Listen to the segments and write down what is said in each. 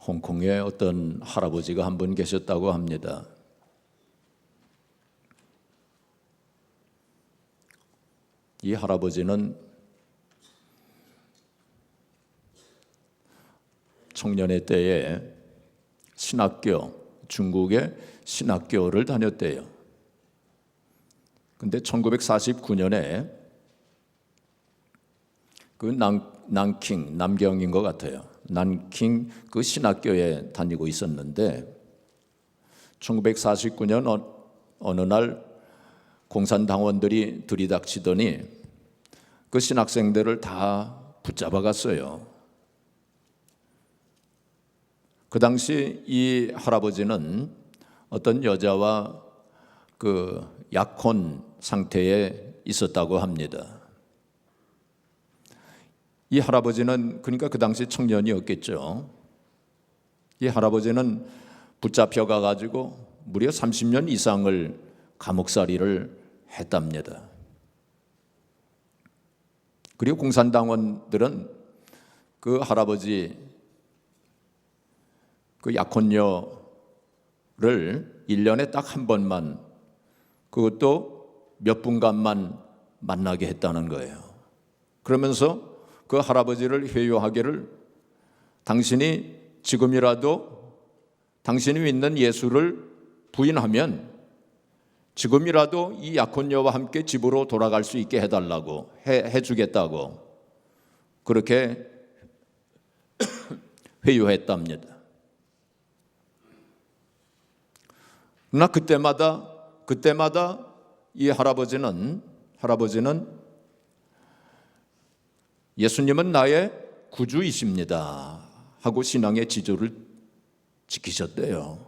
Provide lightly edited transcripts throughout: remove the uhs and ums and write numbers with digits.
홍콩에 어떤 할아버지가 한 분 계셨다고 합니다. 이 할아버지는 청년의 때에 중국의 신학교를 다녔대요. 근데 1949년에 그 난킹, 남경인 것 같아요. 난킹 그 신학교에 다니고 있었는데 1949년 어느 날 공산당원들이 들이닥치더니 그 신학생들을 다 붙잡아 갔어요. 그 당시 이 할아버지는 어떤 여자와 그 약혼 상태에 있었다고 합니다. 이 할아버지는 그러니까 그 당시 청년이었겠죠. 이 할아버지는 붙잡혀 가지고 무려 30년 이상을 감옥살이를 했답니다. 그리고 공산당원들은 그 할아버지 그 약혼녀를 1년에 딱 한 번만, 그것도 몇 분간만 만나게 했다는 거예요. 그러면서 그 할아버지를 회유하기를, 당신이 지금이라도 당신이 믿는 예수를 부인하면 지금이라도 이 약혼녀와 함께 집으로 돌아갈 수 있게 해달라고 해주겠다고 그렇게 회유했답니다. 그러나 그때마다 이 할아버지는 예수님은 나의 구주이십니다 하고 신앙의 지조를 지키셨대요.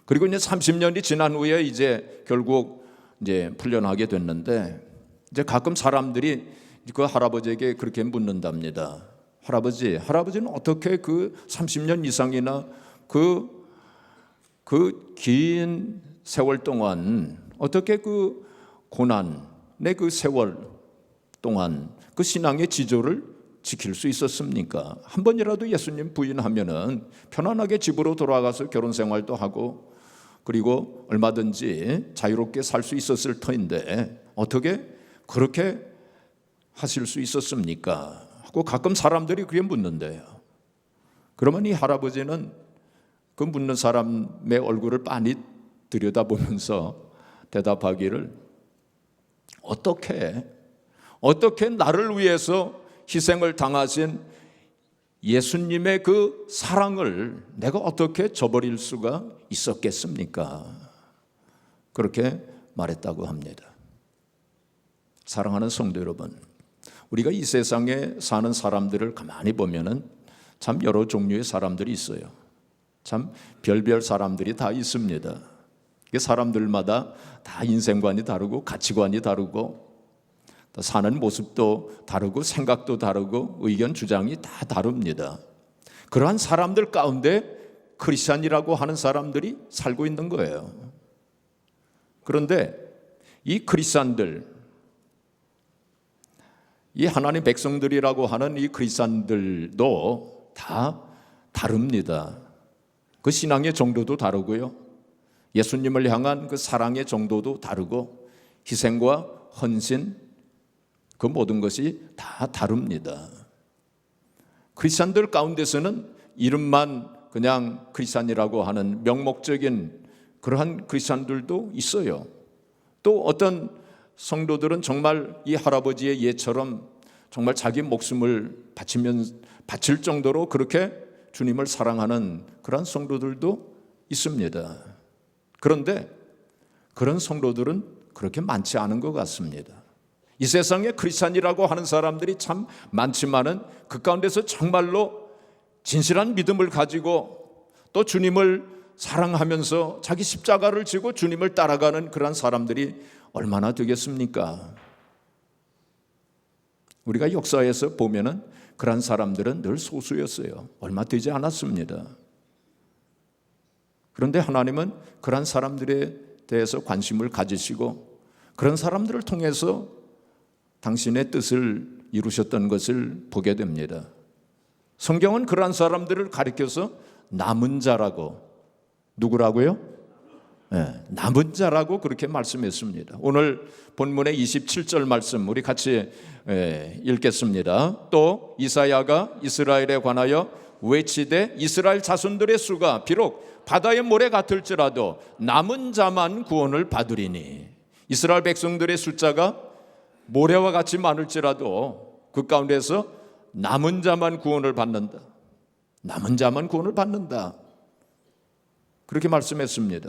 그리고 이제 30년이 지난 후에 이제 결국 이제 풀려나게 됐는데, 이제 가끔 사람들이 그 할아버지에게 그렇게 묻는답니다. 할아버지는 어떻게 그 30년 이상이나 그 긴 세월 동안 어떻게 그 고난의 그 세월 동안 그 신앙의 지조를 지킬 수 있었습니까? 한 번이라도 예수님 부인하면은 편안하게 집으로 돌아가서 결혼 생활도 하고 그리고 얼마든지 자유롭게 살 수 있었을 터인데 어떻게 그렇게 하실 수 있었습니까? 하고 가끔 사람들이 그렇게 묻는데요. 그러면 이 할아버지는 그 묻는 사람의 얼굴을 빤히 들여다보면서 대답하기를, 어떻게 나를 위해서 희생을 당하신 예수님의 그 사랑을 내가 어떻게 저버릴 수가 있었겠습니까? 그렇게 말했다고 합니다. 사랑하는 성도 여러분, 우리가 이 세상에 사는 사람들을 가만히 보면은 참 여러 종류의 사람들이 있어요. 참 별별 사람들이 다 있습니다. 사람들마다 다 인생관이 다르고 가치관이 다르고 사는 모습도 다르고 생각도 다르고 의견 주장이 다 다릅니다. 그러한 사람들 가운데 크리스찬이라고 하는 사람들이 살고 있는 거예요. 그런데 이 크리스찬들, 이 하나님 백성들이라고 하는 이 크리스찬들도 다 다릅니다. 그 신앙의 정도도 다르고요, 예수님을 향한 그 사랑의 정도도 다르고 희생과 헌신, 그 모든 것이 다 다릅니다. 크리스찬들 가운데서는 이름만 그냥 크리스찬이라고 하는 명목적인 그러한 크리스찬들도 있어요. 또 어떤 성도들은 정말 이 할아버지의 예처럼 정말 자기 목숨을 바칠 정도로 그렇게 주님을 사랑하는 그런 성도들도 있습니다. 그런데 그런 성도들은 그렇게 많지 않은 것 같습니다. 이 세상에 크리스찬이라고 하는 사람들이 참 많지만은 그 가운데서 정말로 진실한 믿음을 가지고 또 주님을 사랑하면서 자기 십자가를 지고 주님을 따라가는 그런 사람들이 얼마나 되겠습니까? 우리가 역사에서 보면은 그런 사람들은 늘 소수였어요. 얼마 되지 않았습니다. 그런데 하나님은 그런 사람들에 대해서 관심을 가지시고 그런 사람들을 통해서 당신의 뜻을 이루셨던 것을 보게 됩니다. 성경은 그러한 사람들을 가리켜서 남은 자라고, 누구라고요? 남은 자라고 그렇게 말씀했습니다. 오늘 본문의 27절 말씀 우리 같이 읽겠습니다. 또 이사야가 이스라엘에 관하여 외치되 이스라엘 자손들의 수가 비록 바다의 모래 같을지라도 남은 자만 구원을 받으리니, 이스라엘 백성들의 숫자가 모래와 같이 많을지라도 그 가운데서 남은 자만 구원을 받는다. 남은 자만 구원을 받는다. 그렇게 말씀했습니다.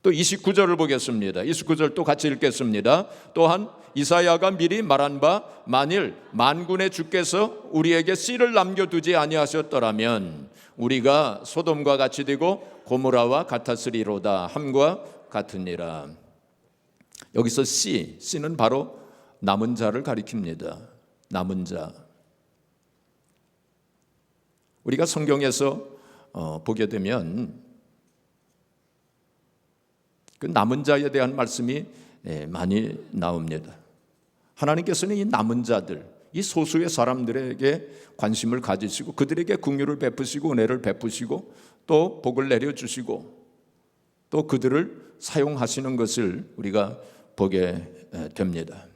또 29절을 보겠습니다. 29절 또 같이 읽겠습니다. 또한 이사야가 미리 말한 바 만일 만군의 주께서 우리에게 씨를 남겨두지 아니하셨더라면 우리가 소돔과 같이 되고 고모라와 같았으리로다 함과 같으니라. 여기서 씨는 바로 남은 자를 가리킵니다. 남은 자. 우리가 성경에서 보게 되면 그 남은 자에 대한 말씀이 많이 나옵니다. 하나님께서는 이 남은 자들, 이 소수의 사람들에게 관심을 가지시고 그들에게 긍휼을 베푸시고 은혜를 베푸시고 또 복을 내려주시고 또 그들을 사용하시는 것을 우리가 보게 됩니다.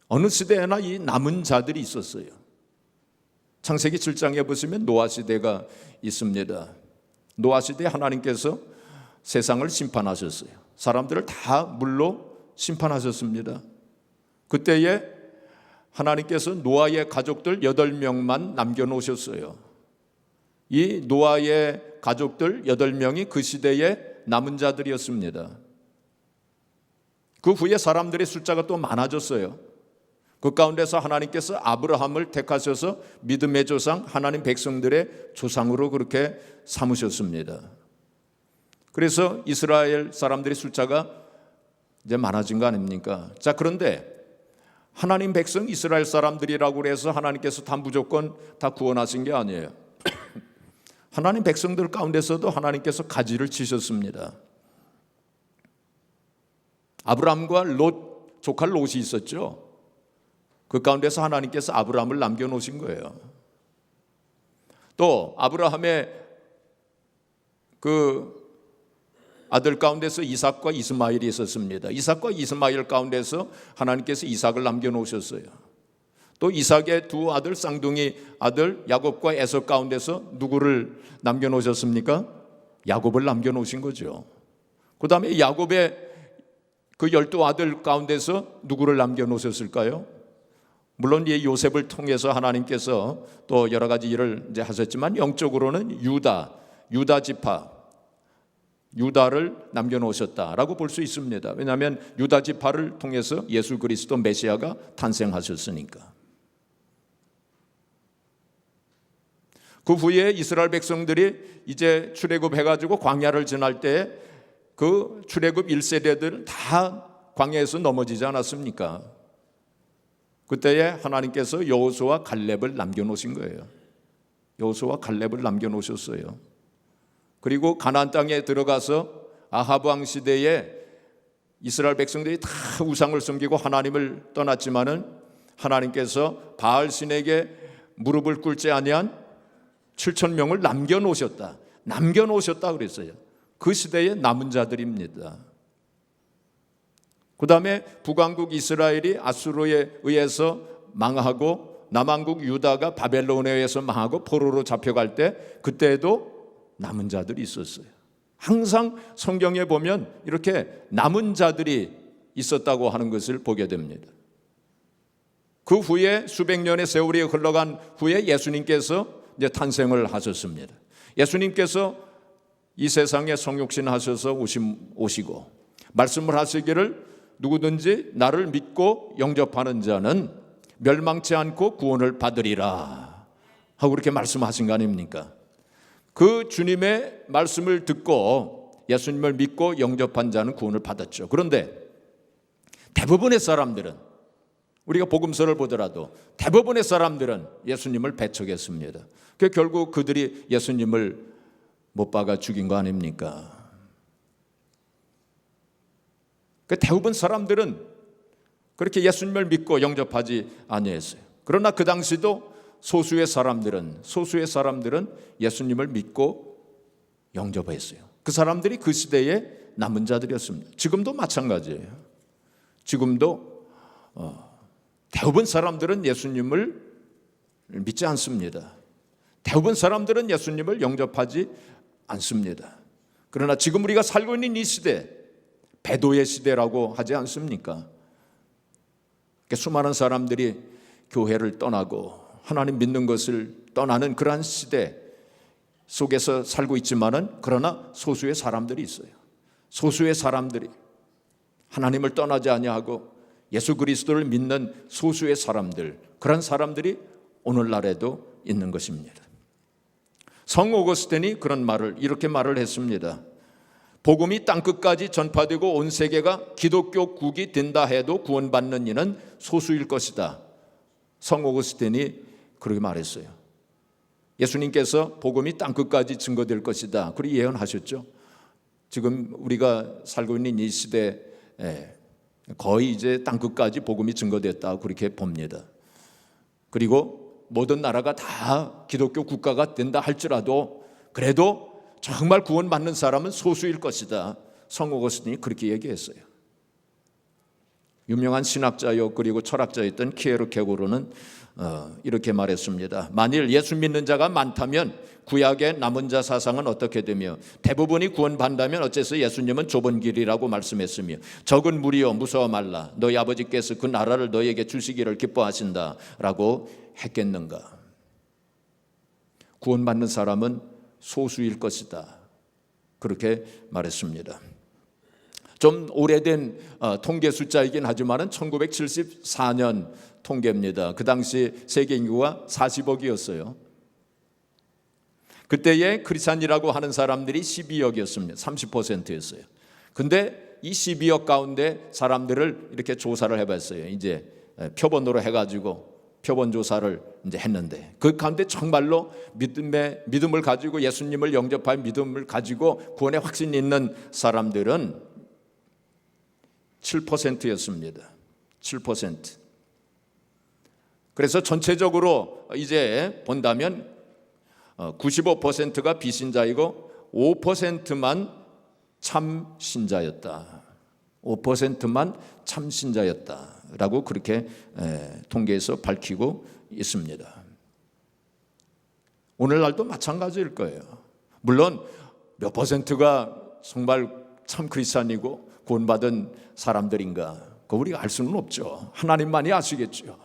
어느 시대에나 이 남은 자들이 있었어요. 창세기 7장에 보시면 노아 시대가 있습니다. 노아 시대에 하나님께서 세상을 심판하셨어요. 사람들을 다 물로 심판하셨습니다. 그때에 하나님께서 노아의 가족들 8명만 남겨놓으셨어요. 이 노아의 가족들 8명이 그 시대의 남은 자들이었습니다. 그 후에 사람들의 숫자가 또 많아졌어요. 그 가운데서 하나님께서 아브라함을 택하셔서 믿음의 조상, 하나님 백성들의 조상으로 그렇게 삼으셨습니다. 그래서 이스라엘 사람들의 숫자가 이제 많아진 거 아닙니까? 자, 그런데 하나님 백성 이스라엘 사람들이라고 해서 하나님께서 다 무조건 다 구원하신 게 아니에요. 하나님 백성들 가운데서도 하나님께서 가지를 치셨습니다. 아브라함과 롯, 조카 롯이 있었죠. 그 가운데서 하나님께서 아브라함을 남겨놓으신 거예요. 또 아브라함의 그 아들 가운데서 이삭과 이스마엘이 있었습니다. 이삭과 이스마엘 가운데서 하나님께서 이삭을 남겨놓으셨어요. 또 이삭의 두 아들 쌍둥이 아들 야곱과 에서 가운데서 누구를 남겨놓으셨습니까? 야곱을 남겨놓으신 거죠. 그 다음에 야곱의 그 12아들 가운데서 누구를 남겨놓으셨을까요? 물론 이 요셉을 통해서 하나님께서 또 여러 가지 일을 이제 하셨지만 영적으로는 유다 지파, 유다를 남겨놓으셨다라고 볼 수 있습니다. 왜냐하면 유다 지파를 통해서 예수 그리스도 메시아가 탄생하셨으니까. 그 후에 이스라엘 백성들이 이제 출애굽해가지고 광야를 지날 때 그 출애굽 1세대들 다 광야에서 넘어지지 않았습니까? 그때에 하나님께서 여호수아와 갈렙을 남겨놓으신 거예요. 여호수아와 갈렙을 남겨놓으셨어요. 그리고 가나안 땅에 들어가서 아하브 왕 시대에 이스라엘 백성들이 다 우상을 섬기고 하나님을 떠났지만은 하나님께서 바알 신에게 무릎을 꿇지 아니한 7,000명을 남겨놓으셨다 그랬어요. 그 시대의 남은 자들입니다. 그 다음에 북왕국 이스라엘이 아수르에 의해서 망하고 남왕국 유다가 바벨론에 의해서 망하고 포로로 잡혀갈 때 그때도 남은 자들이 있었어요. 항상 성경에 보면 이렇게 남은 자들이 있었다고 하는 것을 보게 됩니다. 그 후에 수백 년의 세월이 흘러간 후에 예수님께서 이제 탄생을 하셨습니다. 예수님께서 이 세상에 성육신 하셔서 오시고 말씀을 하시기를 누구든지 나를 믿고 영접하는 자는 멸망치 않고 구원을 받으리라 하고 그렇게 말씀하신 거 아닙니까? 그 주님의 말씀을 듣고 예수님을 믿고 영접한 자는 구원을 받았죠. 그런데 대부분의 사람들은, 우리가 복음서를 보더라도 대부분의 사람들은 예수님을 배척했습니다. 결국 그들이 예수님을 못 박아 죽인 거 아닙니까? 대부분 사람들은 그렇게 예수님을 믿고 영접하지 아니했어요. 그러나 그 당시도 소수의 사람들은 예수님을 믿고 영접했어요. 그 사람들이 그 시대의 남은 자들이었습니다. 지금도 마찬가지예요. 지금도 대부분 사람들은 예수님을 믿지 않습니다. 대부분 사람들은 예수님을 영접하지 않습니다. 그러나 지금 우리가 살고 있는 이 시대, 배도의 시대라고 하지 않습니까? 수많은 사람들이 교회를 떠나고 하나님 믿는 것을 떠나는 그러한 시대 속에서 살고 있지만은, 그러나 소수의 사람들이 있어요. 소수의 사람들이 하나님을 떠나지 아니하고 예수 그리스도를 믿는 소수의 사람들, 그런 사람들이 오늘날에도 있는 것입니다. 성 오거스틴이 그런 말을 이렇게 말을 했습니다. 복음이 땅끝까지 전파되고 온 세계가 기독교국이 된다 해도 구원받는 이는 소수일 것이다. 성 오거스틴이 그렇게 말했어요. 예수님께서 복음이 땅끝까지 증거될 것이다, 그렇게 예언하셨죠. 지금 우리가 살고 있는 이 시대에 거의 이제 땅끝까지 복음이 증거됐다, 그렇게 봅니다. 그리고 모든 나라가 다 기독교 국가가 된다 할지라도 그래도 정말 구원받는 사람은 소수일 것이다. 성 오거스틴이 그렇게 얘기했어요. 유명한 신학자요 그리고 철학자였던 키에르케고르는 이렇게 말했습니다. 만일 예수 믿는 자가 많다면 구약의 남은 자 사상은 어떻게 되며 대부분이 구원받는다면 어째서 예수님은 좁은 길이라고 말씀했으며 적은 무리여 무서워 말라 너희 아버지께서 그 나라를 너희에게 주시기를 기뻐하신다 라고 했겠는가. 구원받는 사람은 소수일 것이다, 그렇게 말했습니다. 좀 오래된 통계 숫자이긴 하지만 1974년 통계입니다. 그 당시 세계 인구가 40억이었어요. 그때의 크리스찬이라고 하는 사람들이 12억이었습니다. 30%였어요. 근데 이 12억 가운데 사람들을 이렇게 조사를 해봤어요. 이제 표본으로 해가지고 표본 조사를 이제 했는데 그 가운데 정말로 믿음을 가지고 예수님을 영접할 믿음을 가지고 구원의 확신이 있는 사람들은 7%였습니다. 7%. 그래서 전체적으로 이제 본다면 95%가 비신자이고 5%만 참신자였다. 5%만 참신자였다라고 그렇게 통계에서 밝히고 있습니다. 오늘날도 마찬가지일 거예요. 물론 몇 퍼센트가 정말 참 크리스찬이고 구원받은 사람들인가, 그거 우리가 알 수는 없죠. 하나님만이 아시겠죠.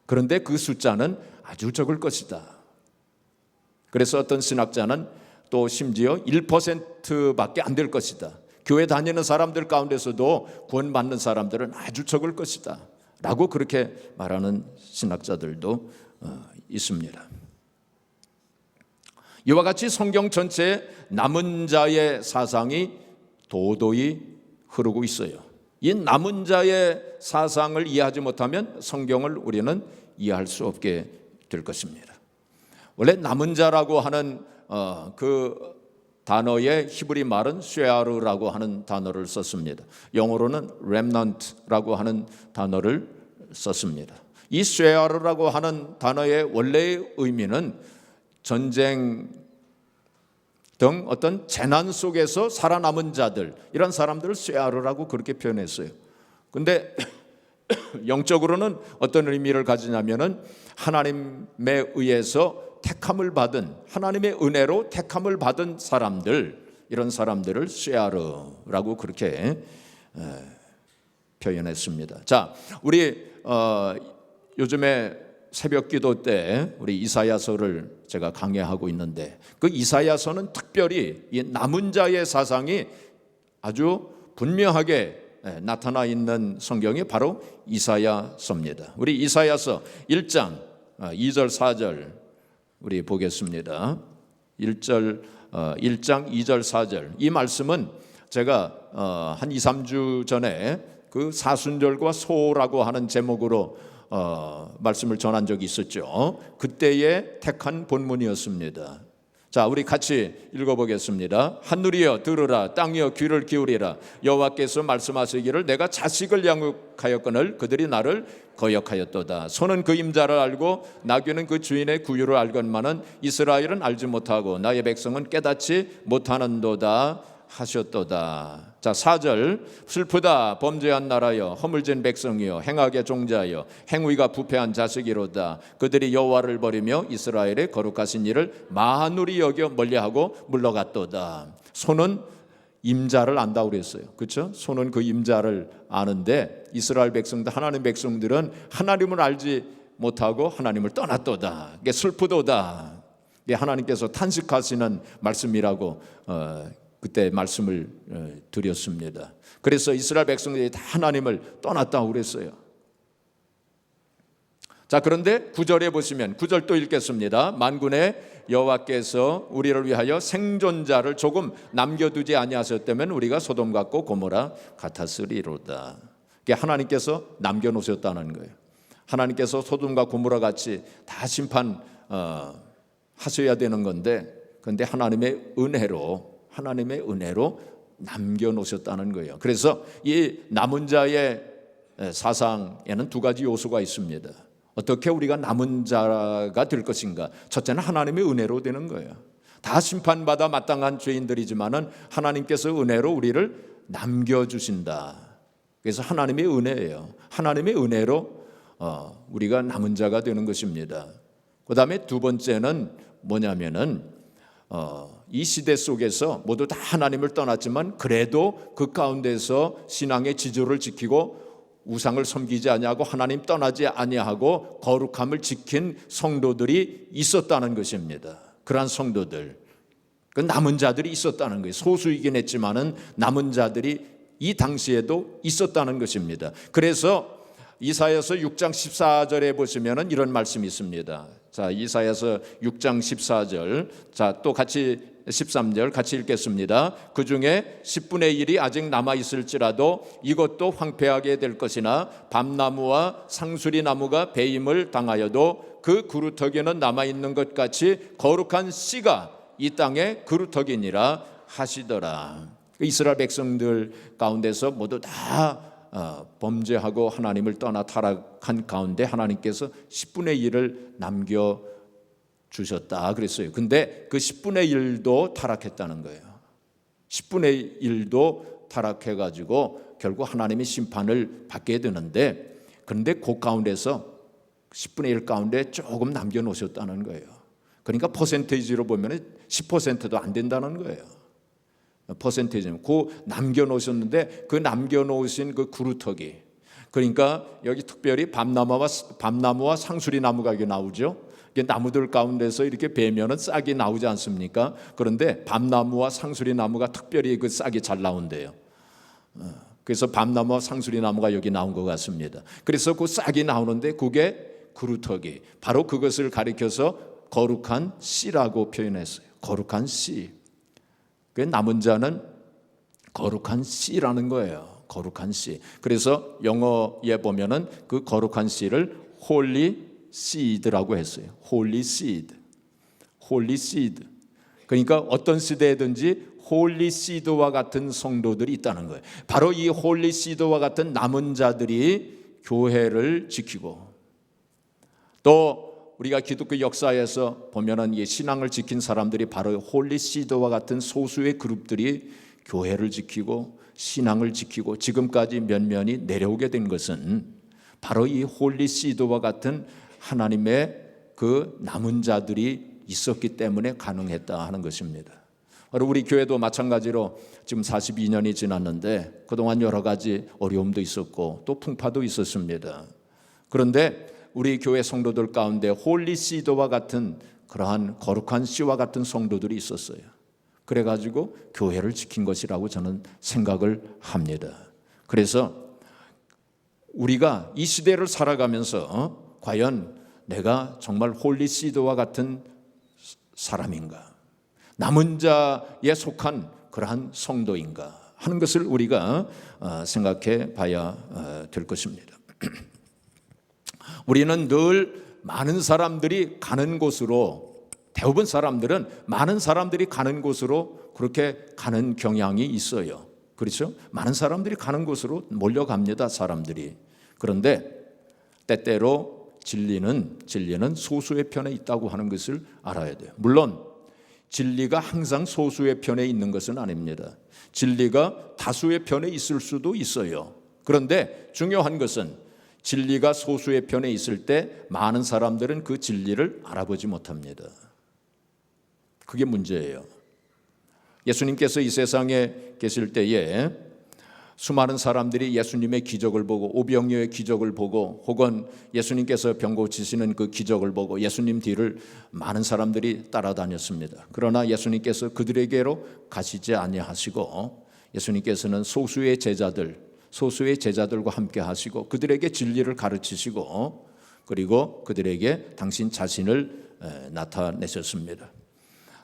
그런데 그 숫자는 아주 적을 것이다. 그래서 어떤 신학자는 또 심지어 1%밖에 안 될 것이다. 교회 다니는 사람들 가운데서도 구원받는 사람들은 아주 적을 것이다 라고 그렇게 말하는 신학자들도 있습니다. 이와 같이 성경 전체에 남은 자의 사상이 도도히 흐르고 있어요. 이 남은 자의 사상을 이해하지 못하면 성경을 우리는 이해할 수 없게 될 것입니다. 원래 남은 자라고 하는 그 단어의 히브리 말은 쉐아르라고 하는 단어를 썼습니다. 영어로는 remnant라고 하는 단어를 썼습니다. 이 쉐아르라고 하는 단어의 원래의 의미는 전쟁 등 어떤 재난 속에서 살아남은 자들, 이런 사람들을 쉐아르라고 그렇게 표현했어요. 그런데 영적으로는 어떤 의미를 가지냐면은 하나님에 의해서 택함을 받은, 하나님의 은혜로 택함을 받은 사람들, 이런 사람들을 쉐아르라고 그렇게 표현했습니다. 자, 우리 요즘에 새벽 기도 때 우리 이사야서를 제가 강해하고 있는데 그 이사야서는 특별히 이 남은 자의 사상이 아주 분명하게 나타나 있는 성경이 바로 이사야서입니다. 우리 이사야서 1장 2절 4절 우리 보겠습니다. 1장 2절 4절 이 말씀은 제가 한 2, 3주 전에 그 사순절과 소라고 하는 제목으로 말씀을 전한 적이 있었죠. 그때의 택한 본문이었습니다. 자, 우리 같이 읽어보겠습니다. 하늘이여 들으라, 땅이여 귀를 기울이라. 여호와께서 말씀하시기를 내가 자식을 양육하였거늘 그들이 나를 거역하였도다. 소는 그 임자를 알고 나귀는 그 주인의 구유를 알건만은 이스라엘은 알지 못하고 나의 백성은 깨닫지 못하는도다 하셨도다. 자, 4절. 슬프다 범죄한 나라여, 허물진 백성이여, 행악의 종자여, 행위가 부패한 자식이로다. 그들이 여호와를 버리며 이스라엘의 거룩하신 일을 만울히 여겨 멀리하고 물러갔도다. 소는 임자를 안다고 그랬어요. 그렇죠? 소는 그 임자를 아는데 이스라엘 백성들, 하나님 백성들은 하나님을 알지 못하고 하나님을 떠났도다. 이게 슬프도다. 이게 하나님께서 탄식하시는 말씀이라고 그때 말씀을 드렸습니다. 그래서 이스라엘 백성들이 다 하나님을 떠났다고 그랬어요. 자, 그런데 9절에 보시면 9절 또 읽겠습니다. 만군의 여호와께서 우리를 위하여 생존자를 조금 남겨두지 아니하셨다면 우리가 소돔 같고 고모라 같았으리로다. 이게 하나님께서 남겨놓으셨다는 거예요. 하나님께서 소돔과 고모라 같이 다 심판 하셔야 되는 건데, 그런데 하나님의 은혜로 남겨놓으셨다는 거예요. 그래서 이 남은 자의 사상에는 두 가지 요소가 있습니다. 어떻게 우리가 남은 자가 될 것인가? 첫째는 하나님의 은혜로 되는 거예요. 다 심판받아 마땅한 죄인들이지만은 하나님께서 은혜로 우리를 남겨주신다. 그래서 하나님의 은혜예요. 하나님의 은혜로 우리가 남은 자가 되는 것입니다. 그 다음에 두 번째는 뭐냐면은 이 시대 속에서 모두 다 하나님을 떠났지만 그래도 그 가운데서 신앙의 지조를 지키고 우상을 섬기지 아니하고 하나님 떠나지 아니하고 거룩함을 지킨 성도들이 있었다는 것입니다. 그러한 성도들, 그 남은 자들이 있었다는 거예요. 소수이긴 했지만은 남은 자들이 이 당시에도 있었다는 것입니다. 그래서 이사야서 6장 14절에 보시면은 이런 말씀이 있습니다. 자, 이사야서 6장 14절. 자, 또 같이 13절 같이 읽겠습니다. 그 중에 10분의 1이 아직 남아 있을지라도 이것도 황폐하게 될 것이나 밤나무와 상수리 나무가 배임을 당하여도 그 그루터기는 남아 있는 것 같이 거룩한 씨가 이 땅에 그루터기니라 하시더라. 이스라엘 백성들 가운데서 모두 다 범죄하고 하나님을 떠나 타락한 가운데 하나님께서 10분의 1을 남겨 주셨다 그랬어요. 근데 그 10분의 1도 타락했다는 거예요. 10분의 1도 타락해가지고 결국 하나님의 심판을 받게 되는데, 그런데 그 가운데서 10분의 1 가운데 조금 남겨놓으셨다는 거예요. 그러니까 퍼센테이지로 보면 10%도 안 된다는 거예요. 퍼센테이지는 그 남겨놓으셨는데 그 남겨놓으신 그 그루터기, 그러니까 여기 특별히 밤나무와 상수리 나무가 여기 나오죠. 나무들 가운데서 이렇게 베면은 싹이 나오지 않습니까? 그런데 밤나무와 상수리 나무가 특별히 그 싹이 잘 나온대요. 그래서 밤나무와 상수리 나무가 여기 나온 것 같습니다. 그래서 그 싹이 나오는데 그게 그루터기, 바로 그것을 가리켜서 거룩한 씨라고 표현했어요. 거룩한 씨. 그 남은 자는 거룩한 씨라는 거예요. 거룩한 씨. 그래서 영어에 보면은 그 거룩한 씨를 홀리 seed라고 했어요. 홀리 seed. 홀리 seed. 그러니까 어떤 시대에든지 홀리 seed와 같은 성도들이 있다는 거예요. 바로 이 홀리 seed와 같은 남은 자들이 교회를 지키고, 또 우리가 기독교 역사에서 보면은 이 신앙을 지킨 사람들이 바로 홀리 seed와 같은 소수의 그룹들이 교회를 지키고 신앙을 지키고 지금까지 면면이 내려오게 된 것은 바로 이 홀리 seed와 같은 하나님의 그 남은 자들이 있었기 때문에 가능했다 하는 것입니다. 바로 우리 교회도 마찬가지로 지금 42년이 지났는데 그동안 여러 가지 어려움도 있었고 또 풍파도 있었습니다. 그런데 우리 교회 성도들 가운데 홀리 시드와 같은 그러한 거룩한 씨와 같은 성도들이 있었어요. 그래가지고 교회를 지킨 것이라고 저는 생각을 합니다. 그래서 우리가 이 시대를 살아가면서 과연 내가 정말 홀리 시드와 같은 사람인가, 남은 자에 속한 그러한 성도인가 하는 것을 우리가 생각해 봐야 될 것입니다. 우리는 늘 많은 사람들이 가는 곳으로 대부분 사람들은 많은 사람들이 가는 곳으로 그렇게 가는 경향이 있어요. 그렇죠? 많은 사람들이 가는 곳으로 몰려갑니다, 사람들이. 그런데 때때로 진리는 소수의 편에 있다고 하는 것을 알아야 돼요. 물론 진리가 항상 소수의 편에 있는 것은 아닙니다. 진리가 다수의 편에 있을 수도 있어요. 그런데 중요한 것은 진리가 소수의 편에 있을 때 많은 사람들은 그 진리를 알아보지 못합니다. 그게 문제예요. 예수님께서 이 세상에 계실 때에 수많은 사람들이 예수님의 기적을 보고 오병이어의 기적을 보고 혹은 예수님께서 병 고치시는 그 기적을 보고 예수님 뒤를 많은 사람들이 따라다녔습니다. 그러나 예수님께서 그들에게로 가시지 아니하시고 예수님께서는 소수의 제자들과 함께 하시고 그들에게 진리를 가르치시고 그리고 그들에게 당신 자신을 나타내셨습니다.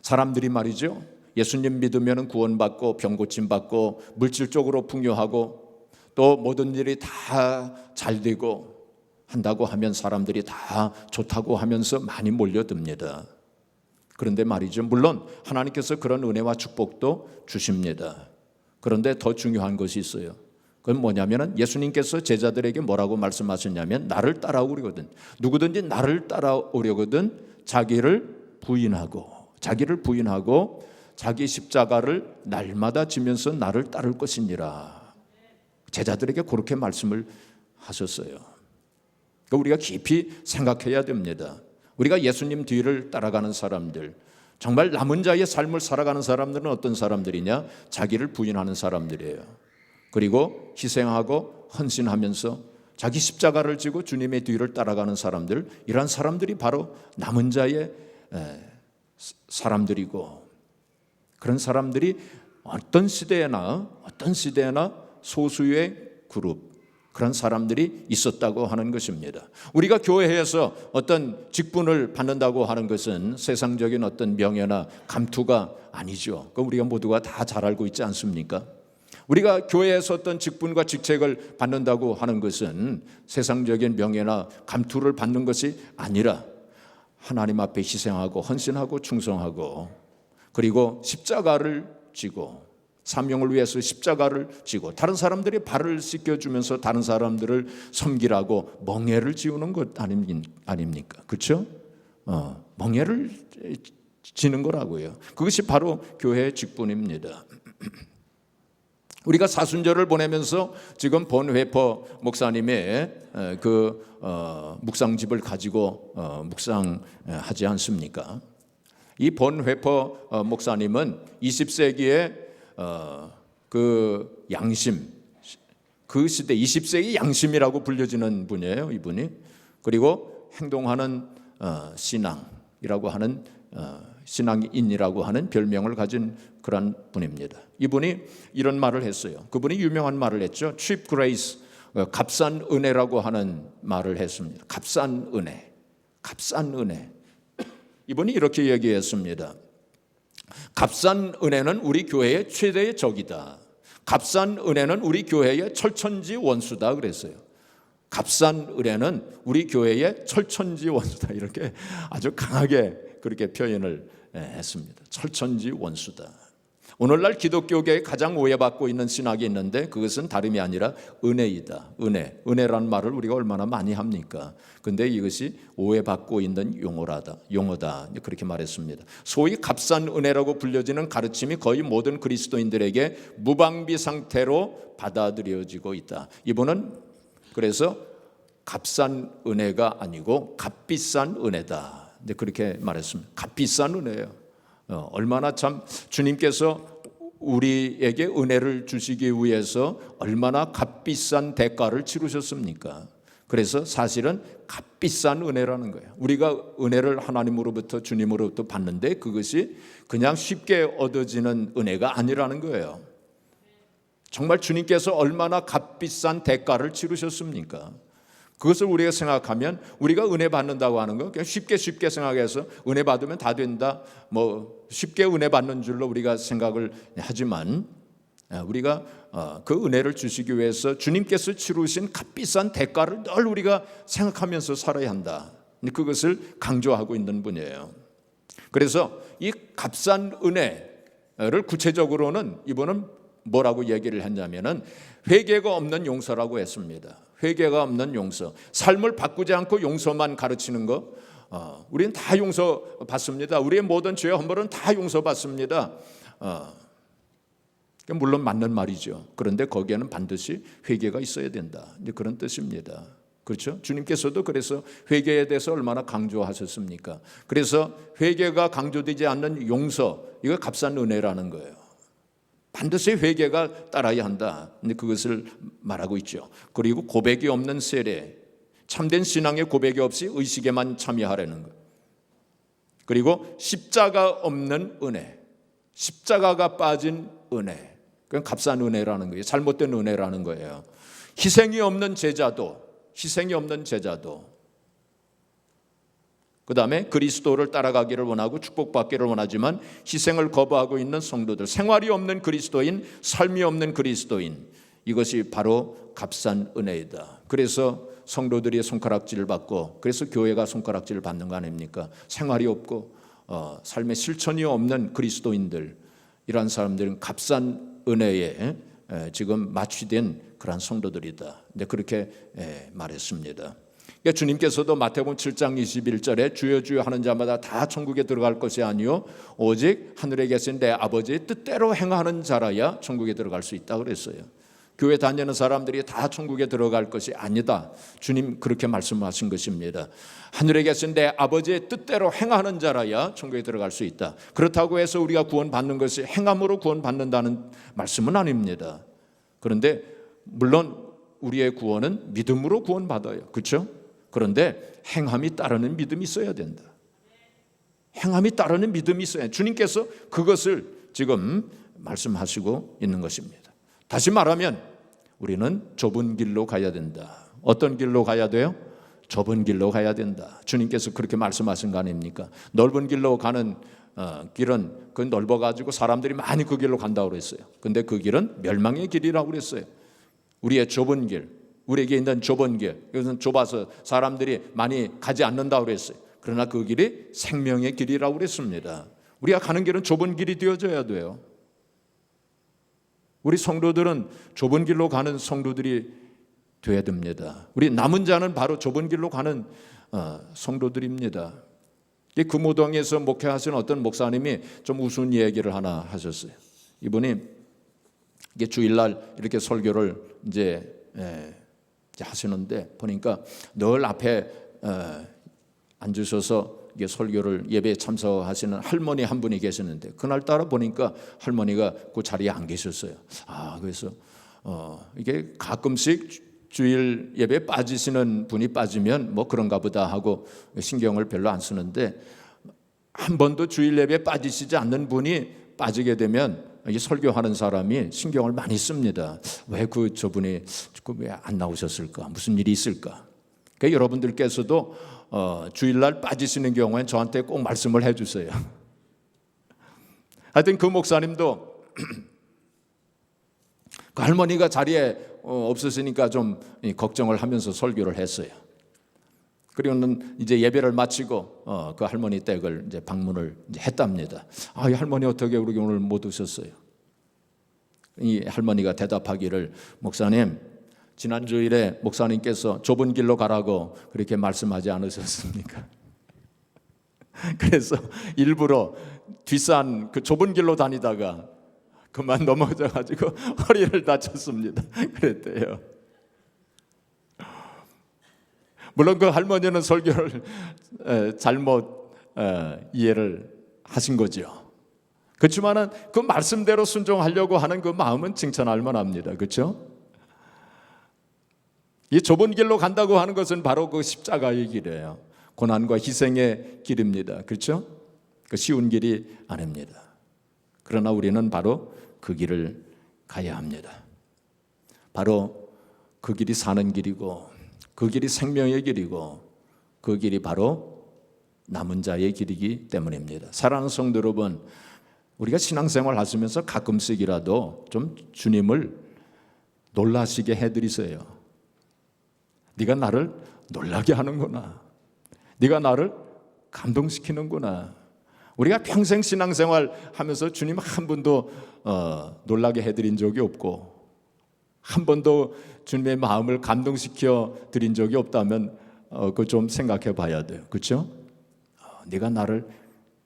사람들이 말이죠, 예수님 믿으면 구원받고 병 고침받고 물질적으로 풍요하고 또 모든 일이 다 잘되고 한다고 하면 사람들이 다 좋다고 하면서 많이 몰려듭니다. 그런데 말이죠, 물론 하나님께서 그런 은혜와 축복도 주십니다. 그런데 더 중요한 것이 있어요. 그건 뭐냐면 예수님께서 제자들에게 뭐라고 말씀하셨냐면 나를 따라오려거든, 누구든지 나를 따라오려거든 자기를 부인하고 자기 십자가를 날마다 지면서 나를 따를 것이니라. 제자들에게 그렇게 말씀을 하셨어요. 우리가 깊이 생각해야 됩니다. 우리가 예수님 뒤를 따라가는 사람들, 정말 남은 자의 삶을 살아가는 사람들은 어떤 사람들이냐? 자기를 부인하는 사람들이에요. 그리고 희생하고 헌신하면서 자기 십자가를 지고 주님의 뒤를 따라가는 사람들, 이러한 사람들이 바로 남은 자의 사람들이고, 그런 사람들이 어떤 시대에나 소수의 그룹, 그런 사람들이 있었다고 하는 것입니다. 우리가 교회에서 어떤 직분을 받는다고 하는 것은 세상적인 어떤 명예나 감투가 아니죠. 그거 우리가 모두가 다 잘 알고 있지 않습니까? 우리가 교회에서 어떤 직분과 직책을 받는다고 하는 것은 세상적인 명예나 감투를 받는 것이 아니라 하나님 앞에 희생하고 헌신하고 충성하고 그리고 십자가를 지고 사명을 위해서 십자가를 지고 다른 사람들이 발을 씻겨주면서 다른 사람들을 섬기라고 멍에를 지우는 것 아닙니까? 그렇죠? 멍에를 지는 거라고요. 그것이 바로 교회의 직분입니다. 우리가 사순절을 보내면서 지금 본회퍼 목사님의 그 묵상집을 가지고 묵상하지 않습니까? 이 본회퍼 목사님은 20세기에 그 양심, 그 시대 20세기 양심이라고 불려지는 분이에요, 이분이. 그리고 행동하는 신앙이라고 하는 신앙인이라고 하는 별명을 가진 그런 분입니다. 이분이 이런 말을 했어요. 그분이 유명한 말을 했죠. cheap grace, 값싼 은혜라고 하는 말을 했습니다. 값싼 은혜. 이분이 이렇게 얘기했습니다. 값싼 은혜는 우리 교회의 최대의 적이다. 값싼 은혜는 우리 교회의 철천지 원수다 그랬어요. 값싼 은혜는 우리 교회의 철천지 원수다. 이렇게 아주 강하게 그렇게 표현을 했습니다. 철천지 원수다. 오늘날 기독교계에 가장 오해받고 있는 신학이 있는데 그것은 다름이 아니라 은혜이다. 은혜라는 말을 우리가 얼마나 많이 합니까? 근데 이것이 오해받고 있는 용어다. 그렇게 말했습니다. 소위 값싼 은혜라고 불려지는 가르침이 거의 모든 그리스도인들에게 무방비 상태로 받아들여지고 있다. 이분은 그래서 값싼 은혜가 아니고 값비싼 은혜다. 그렇게 말했습니다. 값비싼 은혜예요. 얼마나 참 주님께서 우리에게 은혜를 주시기 위해서 얼마나 값비싼 대가를 치르셨습니까? 그래서 사실은 값비싼 은혜라는 거예요. 우리가 은혜를 하나님으로부터 주님으로부터 받는데 그것이 그냥 쉽게 얻어지는 은혜가 아니라는 거예요. 정말 주님께서 얼마나 값비싼 대가를 치르셨습니까? 그것을 우리가 생각하면 우리가 은혜 받는다고 하는 거 그냥 쉽게 생각해서 은혜 받으면 다 된다, 뭐 쉽게 은혜 받는 줄로 우리가 생각을 하지만 우리가 그 은혜를 주시기 위해서 주님께서 치르신 값비싼 대가를 늘 우리가 생각하면서 살아야 한다. 그것을 강조하고 있는 분이에요. 그래서 이 값싼 은혜를 구체적으로는 이분은 뭐라고 얘기를 했냐면은 회개가 없는 용서라고 했습니다. 회개가 없는 용서. 삶을 바꾸지 않고 용서만 가르치는 거. 우리는 다 용서받습니다. 우리의 모든 죄와 허물은 다 용서받습니다. 물론 맞는 말이죠. 그런데 거기에는 반드시 회개가 있어야 된다. 이제 그런 뜻입니다. 그렇죠? 주님께서도 그래서 회개에 대해서 얼마나 강조하셨습니까? 그래서 회개가 강조되지 않는 용서, 이거 값싼 은혜라는 거예요. 반드시 회개가 따라야 한다. 근데 그것을 말하고 있죠. 그리고 고백이 없는 세례, 참된 신앙의 고백이 없이 의식에만 참여하라는 것. 그리고 십자가 없는 은혜, 십자가가 빠진 은혜, 그건 값싼 은혜라는 거예요. 잘못된 은혜라는 거예요. 희생이 없는 제자도, 그 다음에 그리스도를 따라가기를 원하고 축복받기를 원하지만 희생을 거부하고 있는 성도들, 생활이 없는 그리스도인, 삶이 없는 그리스도인, 이것이 바로 값싼 은혜이다. 그래서 성도들이 손가락질을 받고, 그래서 교회가 손가락질을 받는 거 아닙니까? 생활이 없고 삶의 실천이 없는 그리스도인들, 이러한 사람들은 값싼 은혜에 지금 마취된 그러한 성도들이다. 근데 그렇게 말했습니다. 그러니까 주님께서도 마태복음 7장 21절에 주여 주여 하는 자마다 다 천국에 들어갈 것이 아니요 오직 하늘에 계신 내 아버지의 뜻대로 행하는 자라야 천국에 들어갈 수 있다 그랬어요. 교회 다니는 사람들이 다 천국에 들어갈 것이 아니다. 주님 그렇게 말씀하신 것입니다. 하늘에 계신 내 아버지의 뜻대로 행하는 자라야 천국에 들어갈 수 있다. 그렇다고 해서 우리가 구원받는 것이 행함으로 구원받는다는 말씀은 아닙니다. 그런데 물론 우리의 구원은 믿음으로 구원받아요. 그렇죠? 그런데 행함이 따르는 믿음이 있어야 된다. 행함이 따르는 믿음이 있어야. 주님께서 그것을 지금 말씀하시고 있는 것입니다. 다시 말하면 우리는 좁은 길로 가야 된다. 어떤 길로 가야 돼요? 좁은 길로 가야 된다. 주님께서 그렇게 말씀하신 거 아닙니까? 넓은 길로 가는 길은 그 넓어가지고 사람들이 많이 그 길로 간다고 그랬어요. 근데 그 길은 멸망의 길이라고 그랬어요. 우리의 좁은 길, 우리에게 있는 좁은 길, 이것은 좁아서 사람들이 많이 가지 않는다고 그랬어요. 그러나 그 길이 생명의 길이라고 그랬습니다. 우리가 가는 길은 좁은 길이 되어져야 돼요. 우리 성도들은 좁은 길로 가는 성도들이 되어야 됩니다. 우리 남은 자는 바로 좁은 길로 가는 성도들입니다. 그 무동에서 목회하시는 어떤 목사님이 좀 우스운 얘기를 하나 하셨어요. 이분이 이게 주일날 이렇게 설교를 이제 하시는데 보니까 늘 앞에 앉으셔서 이게 설교를 예배에 참석하시는 할머니 한 분이 계셨는데 그날따라 보니까 할머니가 그 자리에 안 계셨어요. 그래서 이게 가끔씩 주일 예배에 빠지시는 분이 빠지면 뭐 그런가 보다 하고 신경을 별로 안 쓰는데 한 번도 주일 예배에 빠지시지 않는 분이 빠지게 되면 이 설교하는 사람이 신경을 많이 씁니다. 왜 저분이 왜 안 나오셨을까? 무슨 일이 있을까? 그러니까 여러분들께서도 주일날 빠지시는 경우엔 저한테 꼭 말씀을 해주세요. 하여튼 그 목사님도 그 할머니가 자리에 없으시니까 좀 걱정을 하면서 설교를 했어요. 그리고는 이제 예배를 마치고 그 할머니 댁을 이제 방문을 이제 했답니다. 이 할머니 어떻게 우리 오늘 못 오셨어요? 이 할머니가 대답하기를 목사님 지난 주일에 목사님께서 좁은 길로 가라고 그렇게 말씀하지 않으셨습니까? 그래서 일부러 뒷산 그 좁은 길로 다니다가 그만 넘어져가지고 허리를 다쳤습니다. 그랬대요. 물론 그 할머니는 설교를 잘못 이해를 하신 거죠. 그렇지만은 그 말씀대로 순종하려고 하는 그 마음은 칭찬할 만합니다. 그렇죠? 이 좁은 길로 간다고 하는 것은 바로 그 십자가의 길이에요. 고난과 희생의 길입니다. 그렇죠? 그 쉬운 길이 아닙니다. 그러나 우리는 바로 그 길을 가야 합니다. 바로 그 길이 사는 길이고 그 길이 생명의 길이고 그 길이 바로 남은 자의 길이기 때문입니다. 사랑하는 성도 여러분, 우리가 신앙생활 하시면서 가끔씩이라도 좀 주님을 놀라시게 해드리세요. 네가 나를 놀라게 하는구나. 네가 나를 감동시키는구나. 우리가 평생 신앙생활 하면서 주님 한 번도 놀라게 해드린 적이 없고 한 번도 주님의 마음을 감동시켜 드린 적이 없다면 그거 좀 생각해 봐야 돼요. 그렇죠? 네가 나를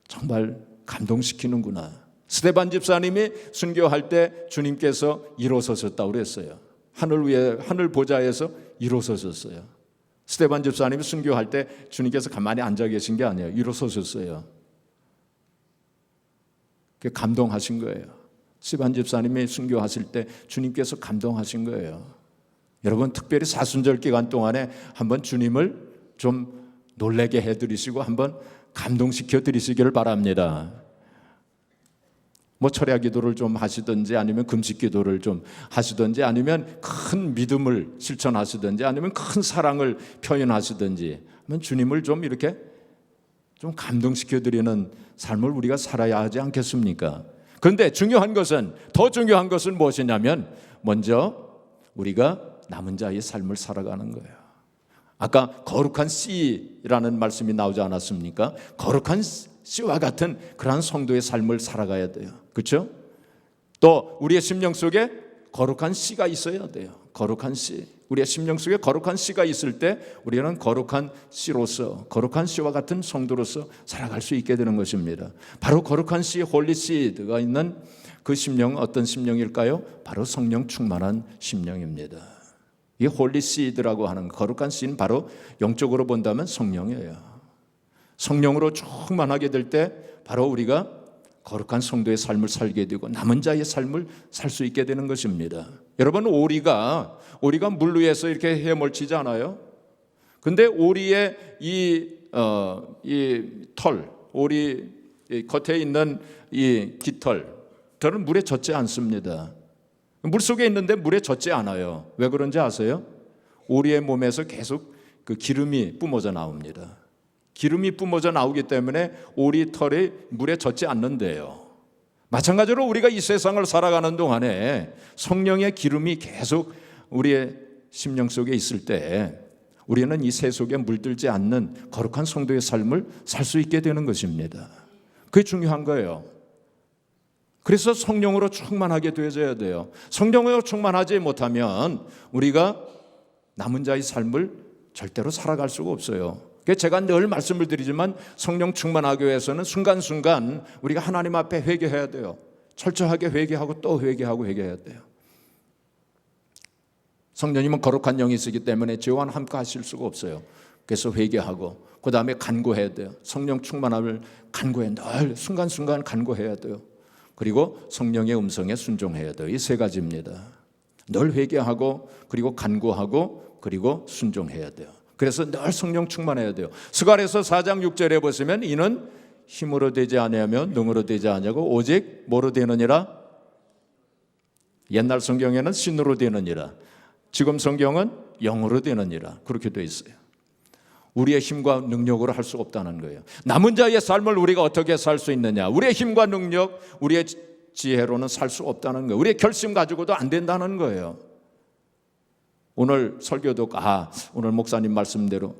정말 감동시키는구나. 스데반 집사님이 순교할 때 주님께서 일어서셨다고 그랬어요. 하늘 위에 하늘 보좌에서 일어서셨어요. 스데반 집사님이 순교할 때 주님께서 가만히 앉아 계신 게 아니에요. 일어서셨어요. 그 감동하신 거예요. 스데반 집사님이 순교하실 때 주님께서 감동하신 거예요. 여러분 특별히 사순절 기간 동안에 한번 주님을 좀 놀라게 해드리시고 한번 감동시켜 드리시기를 바랍니다. 뭐 철야 기도를 좀 하시든지 아니면 금식 기도를 좀 하시든지 아니면 큰 믿음을 실천하시든지 아니면 큰 사랑을 표현하시든지 하면 주님을 좀 이렇게 좀 감동시켜 드리는 삶을 우리가 살아야 하지 않겠습니까? 그런데 더 중요한 것은 무엇이냐면 먼저 우리가 남은 자의 삶을 살아가는 거예요. 아까 거룩한 씨라는 말씀이 나오지 않았습니까? 거룩한 씨와 같은 그러한 성도의 삶을 살아가야 돼요. 그렇죠? 또 우리의 심령 속에 거룩한 씨가 있어야 돼요. 거룩한 씨. 우리의 심령 속에 거룩한 씨가 있을 때 우리는 거룩한 씨로서 거룩한 씨와 같은 성도로서 살아갈 수 있게 되는 것입니다. 바로 거룩한 씨, 홀리 씨드가 있는 그 심령은 어떤 심령일까요? 바로 성령 충만한 심령입니다. 이 홀리 씨드라고 하는 거룩한 씨는 바로 영적으로 본다면 성령이에요. 성령으로 충만하게 될 때 바로 우리가 거룩한 성도의 삶을 살게 되고 남은 자의 삶을 살 수 있게 되는 것입니다. 여러분 오리가 물 위에서 이렇게 헤엄을치지 않아요? 근데 오리의 이 털, 오리 겉에 있는 이 깃털들은 물에 젖지 않습니다. 물속에 있는데 물에 젖지 않아요. 왜 그런지 아세요? 오리의 몸에서 계속 그 기름이 뿜어져 나옵니다. 기름이 뿜어져 나오기 때문에 오리 털이 물에 젖지 않는데요. 마찬가지로 우리가 이 세상을 살아가는 동안에 성령의 기름이 계속 우리의 심령 속에 있을 때 우리는 이 세 속에 물들지 않는 거룩한 성도의 삶을 살 수 있게 되는 것입니다. 그게 중요한 거예요. 그래서 성령으로 충만하게 되어져야 돼요. 성령으로 충만하지 못하면 우리가 남은 자의 삶을 절대로 살아갈 수가 없어요. 제가 늘 말씀을 드리지만 성령 충만하기 위해서는 순간순간 우리가 하나님 앞에 회개해야 돼요. 철저하게 회개하고 또 회개하고 회개해야 돼요. 성령님은 거룩한 영이시기 때문에 죄와 함께 하실 수가 없어요. 그래서 회개하고 그 다음에 간구해야 돼요. 성령 충만함을 간구해 늘 순간순간 간구해야 돼요. 그리고 성령의 음성에 순종해야 돼요. 이 세 가지입니다. 늘 회개하고 그리고 간구하고 그리고 순종해야 돼요. 그래서 늘 성령 충만해야 돼요. 스가랴서 4장 6절에 보시면 이는 힘으로 되지 아니하며 능으로 되지 아니하고 오직 뭐로 되느니라? 옛날 성경에는 신으로 되느니라. 지금 성경은 영으로 되느니라. 그렇게 되어 있어요. 우리의 힘과 능력으로 할 수가 없다는 거예요. 남은 자의 삶을 우리가 어떻게 살 수 있느냐? 우리의 힘과 능력, 우리의 지혜로는 살 수 없다는 거예요. 우리의 결심 가지고도 안 된다는 거예요. 오늘 설교도 오늘 목사님 말씀대로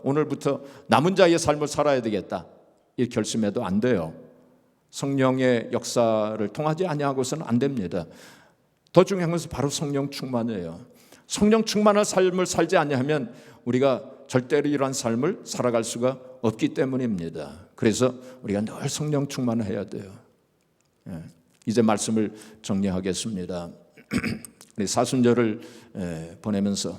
오늘부터 남은 자의 삶을 살아야 되겠다. 이 결심해도 안 돼요. 성령의 역사를 통하지 아니하고서는 안 됩니다. 더 중요한 것은 바로 성령 충만이에요. 성령 충만한 삶을 살지 아니하면 우리가 절대로 이러한 삶을 살아갈 수가 없기 때문입니다. 그래서 우리가 늘 성령 충만을 해야 돼요. 이제 말씀을 정리하겠습니다. 우리 사순절을 보내면서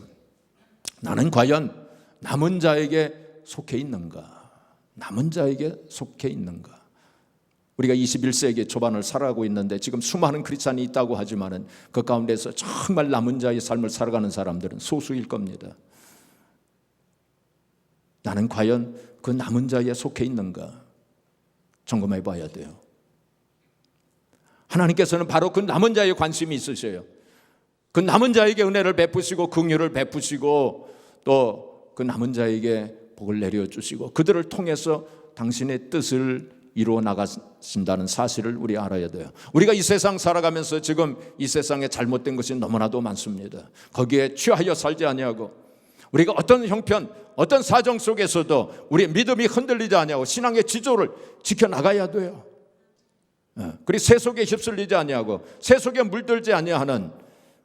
나는 과연 남은 자에게 속해 있는가? 남은 자에게 속해 있는가? 우리가 21세기 초반을 살아가고 있는데 지금 수많은 크리스찬이 있다고 하지만은 그 가운데서 정말 남은 자의 삶을 살아가는 사람들은 소수일 겁니다. 나는 과연 그 남은 자에 속해 있는가? 점검해 봐야 돼요. 하나님께서는 바로 그 남은 자에 관심이 있으셔요. 그 남은 자에게 은혜를 베푸시고 긍휼을 베푸시고 또 그 남은 자에게 복을 내려주시고 그들을 통해서 당신의 뜻을 이루어 나가신다는 사실을 우리 알아야 돼요. 우리가 이 세상 살아가면서 지금 이 세상에 잘못된 것이 너무나도 많습니다. 거기에 취하여 살지 아니하고 우리가 어떤 형편, 어떤 사정 속에서도 우리의 믿음이 흔들리지 아니하고 신앙의 지조를 지켜나가야 돼요. 그리고 세속에 휩쓸리지 아니하고 세속에 물들지 아니하는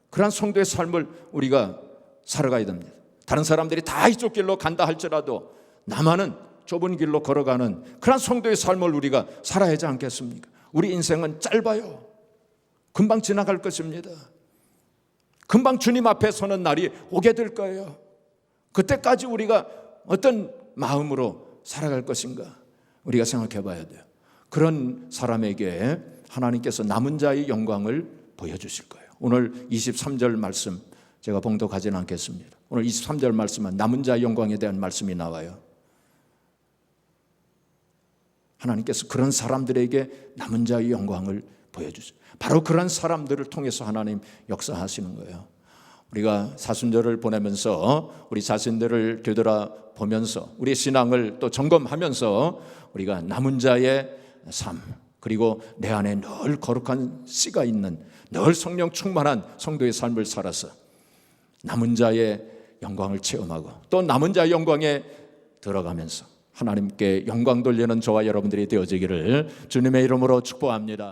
그러한 성도의 삶을 우리가 살아가야 됩니다. 다른 사람들이 다 이쪽 길로 간다 할지라도 나만은 좁은 길로 걸어가는 그러한 성도의 삶을 우리가 살아야 하지 않겠습니까? 우리 인생은 짧아요. 금방 지나갈 것입니다. 금방 주님 앞에 서는 날이 오게 될 거예요. 그때까지 우리가 어떤 마음으로 살아갈 것인가 우리가 생각해 봐야 돼요. 그런 사람에게 하나님께서 남은 자의 영광을 보여주실 거예요. 오늘 23절 말씀 제가 봉독하지는 않겠습니다. 오늘 23절 말씀은 남은 자의 영광에 대한 말씀이 나와요. 하나님께서 그런 사람들에게 남은 자의 영광을 보여주세요. 바로 그런 사람들을 통해서 하나님 역사하시는 거예요. 우리가 사순절을 보내면서 우리 자신들을 되돌아보면서 우리 신앙을 또 점검하면서 우리가 남은 자의 삶, 그리고 내 안에 늘 거룩한 씨가 있는 늘 성령 충만한 성도의 삶을 살아서 남은 자의 영광을 체험하고 또 남은 자의 영광에 들어가면서 하나님께 영광 돌리는 저와 여러분들이 되어지기를 주님의 이름으로 축복합니다.